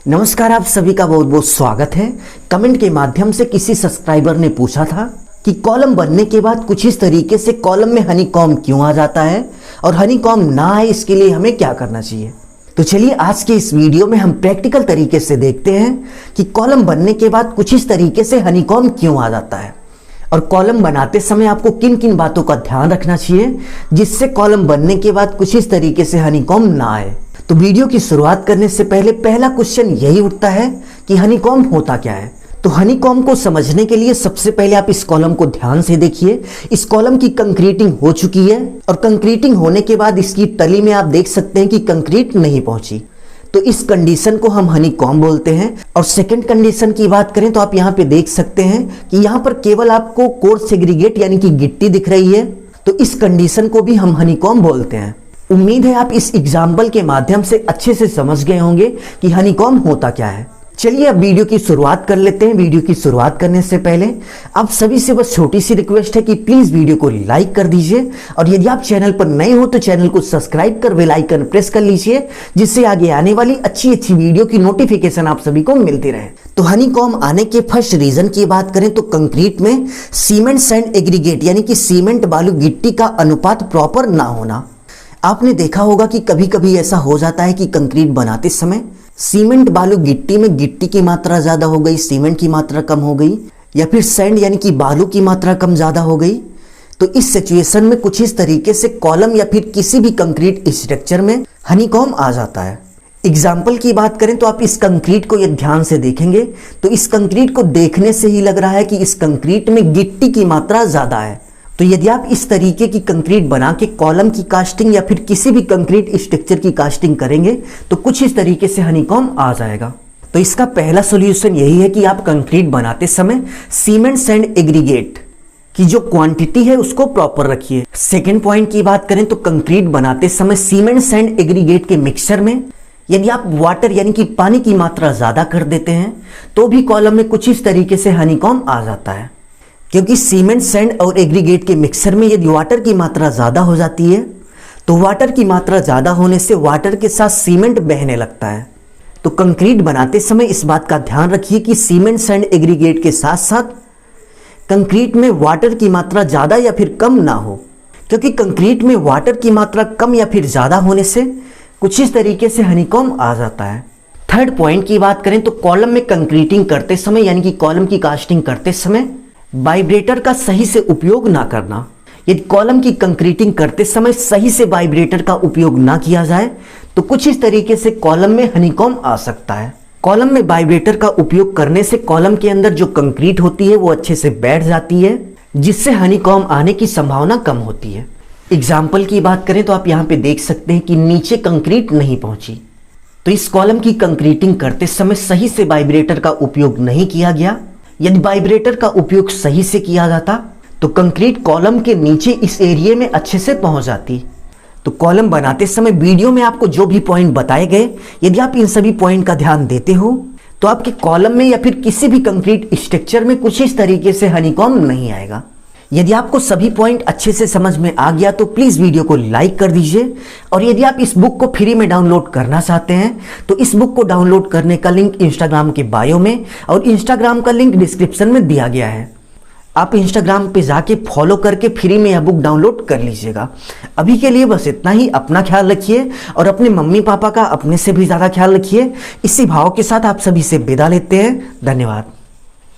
नमस्कार, आप सभी का बहुत बहुत स्वागत है। कमेंट के माध्यम से किसी सब्सक्राइबर ने पूछा था कि कॉलम बनने के बाद कुछ इस तरीके से कॉलम में हनीकॉम्ब क्यों आ जाता है और हनीकॉम्ब ना आए इसके लिए हमें क्या करना चाहिए। तो चलिए आज के इस वीडियो में हम प्रैक्टिकल तरीके से देखते हैं कि कॉलम बनने के बाद कुछ इस तरीके से हनीकॉम्ब क्यों आ जाता है और कॉलम बनाते समय आपको किन किन बातों का ध्यान रखना चाहिए जिससे कॉलम बनने के बाद कुछ इस तरीके से हनीकॉम्ब ना आए। तो वीडियो की शुरुआत करने से पहले पहला क्वेश्चन यही उठता है कि हनीकॉम्ब होता क्या है। तो हनीकॉम्ब को समझने के लिए सबसे पहले आप इस कॉलम को ध्यान से देखिए। इस कॉलम की कंक्रीटिंग हो चुकी है और कंक्रीटिंग होने के बाद इसकी तली में आप देख सकते हैं कि कंक्रीट नहीं पहुंची, तो इस कंडीशन को हम हनीकॉम्ब बोलते हैं। और सेकंड कंडीशन की बात करें तो आप यहाँ पे देख सकते हैं कि यहाँ पर केवल आपको कोर्स सेग्रीगेट यानी कि गिट्टी दिख रही है, तो इस कंडीशन को भी हम हनीकॉम्ब बोलते हैं। उम्मीद है आप इस एग्जाम्पल के माध्यम से अच्छे से समझ गए होंगे कि हनीकॉम्ब होता क्या है। चलिए अब वीडियो की शुरुआत कर लेते हैं। वीडियो की शुरुआत करने से पहले आप सभी से बस छोटी सी रिक्वेस्ट है कि प्लीज वीडियो को लाइक कर दीजिए और यदि आप चैनल पर नए हो तो चैनल को सब्सक्राइब कर बेल आइकन प्रेस कर लीजिए, जिससे आगे आने वाली अच्छी अच्छी वीडियो की नोटिफिकेशन आप सभी को मिलती रहे। तो हनीकॉम्ब आने के फर्स्ट रीजन की बात करें तो कंक्रीट में सीमेंट सैंड एग्रीगेट यानी कि सीमेंट बालू गिट्टी का अनुपात प्रॉपर ना होना। आपने देखा होगा कि कभी कभी ऐसा हो जाता है कि कंक्रीट बनाते समय सीमेंट बालू गिट्टी में गिट्टी की मात्रा ज्यादा हो गई, सीमेंट की मात्रा कम हो गई, या फिर सैंड यानी कि बालू की मात्रा कम ज्यादा हो गई। तो इस सिचुएशन में कुछ इस तरीके से कॉलम या फिर किसी भी कंक्रीट स्ट्रक्चर में हनीकॉम्ब आ जाता है। एग्जाम्पल की बात करें तो आप इस कंक्रीट को यदि ध्यान से देखेंगे तो इस कंक्रीट को देखने से ही लग रहा है कि इस कंक्रीट में गिट्टी की मात्रा ज्यादा है। तो यदि आप इस तरीके की कंक्रीट बना के कॉलम की कास्टिंग या फिर किसी भी कंक्रीट स्ट्रक्चर की कास्टिंग करेंगे तो कुछ इस तरीके से हनीकॉम्ब आ जाएगा। तो इसका पहला सॉल्यूशन यही है कि आप कंक्रीट बनाते समय सीमेंट सैंड एग्रीगेट की जो क्वांटिटी है उसको प्रॉपर रखिए। सेकेंड पॉइंट की बात करें तो कंक्रीट बनाते समय सीमेंट सैंड एग्रीगेट के मिक्सचर में यदि आप वाटर यानी कि पानी की मात्रा ज्यादा कर देते हैं तो भी कॉलम में कुछ इस तरीके से हनीकॉम्ब आ जाता है, क्योंकि सीमेंट सैंड और एग्रीगेट के मिक्सर में यदि वाटर की मात्रा ज़्यादा हो जाती है तो वाटर की मात्रा ज़्यादा होने से वाटर के साथ सीमेंट बहने लगता है। तो कंक्रीट बनाते समय इस बात का ध्यान रखिए कि सीमेंट सैंड एग्रीगेट के साथ साथ कंक्रीट में वाटर की मात्रा ज़्यादा या फिर कम ना हो, क्योंकि कंक्रीट में वाटर की मात्रा कम या फिर ज़्यादा होने से कुछ इस तरीके से हनीकॉम्ब आ जाता है। थर्ड पॉइंट की बात करें तो कॉलम में कंक्रीटिंग करते समय यानी कि कॉलम की कास्टिंग करते समय वाइब्रेटर का सही से उपयोग ना करना। यदि कॉलम की कंक्रीटिंग करते समय सही से वाइब्रेटर का उपयोग ना किया जाए तो कुछ इस तरीके से कॉलम में हनीकॉम्ब आ सकता है। कॉलम में वाइब्रेटर का उपयोग करने से कॉलम के अंदर जो कंक्रीट होती है वो अच्छे से बैठ जाती है, जिससे हनीकॉम्ब आने की संभावना कम होती है। एग्जाम्पल की बात करें तो आप यहाँ पे देख सकते हैं कि नीचे कंक्रीट नहीं पहुंची, तो इस कॉलम की कंक्रीटिंग करते समय सही से वाइब्रेटर का उपयोग नहीं किया गया। यदि वाइब्रेटर का उपयोग सही से किया जाता तो कंक्रीट कॉलम के नीचे इस एरिया में अच्छे से पहुंच जाती। तो कॉलम बनाते समय वीडियो में आपको जो भी पॉइंट बताए गए, यदि आप इन सभी पॉइंट का ध्यान देते हो तो आपके कॉलम में या फिर किसी भी कंक्रीट स्ट्रक्चर में कुछ इस तरीके से हनीकॉम्ब नहीं आएगा। यदि आपको सभी पॉइंट अच्छे से समझ में आ गया तो प्लीज वीडियो को लाइक कर दीजिए। और यदि आप इस बुक को फ्री में डाउनलोड करना चाहते हैं तो इस बुक को डाउनलोड करने का लिंक इंस्टाग्राम के बायो में और इंस्टाग्राम का लिंक डिस्क्रिप्शन में दिया गया है। आप इंस्टाग्राम पे जाके फॉलो करके फ्री में यह बुक डाउनलोड कर लीजिएगा। अभी के लिए बस इतना ही। अपना ख्याल रखिए और अपने मम्मी पापा का अपने से भी ज़्यादा ख्याल रखिए। इसी भाव के साथ आप सभी से विदा लेते हैं। धन्यवाद।